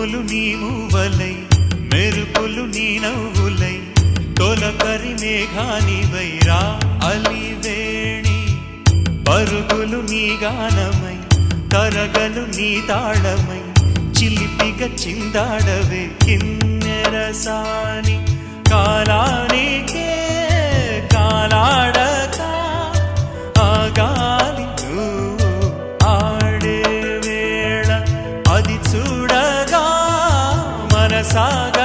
పువ్వులు నీ మూవలై మెరుపులు నీ నవ్వులై తొలకరి మేఘానివై రా అలివేణి పరుగులు నీ గానమై తరగలు నీ తాళమై చిలిపిగా చిందాడవే కిన్నెరసాని కాలానికే కాలాడక ఆగాలి నువ్వు ఆడే వేళ అది చూడగా మనసాగ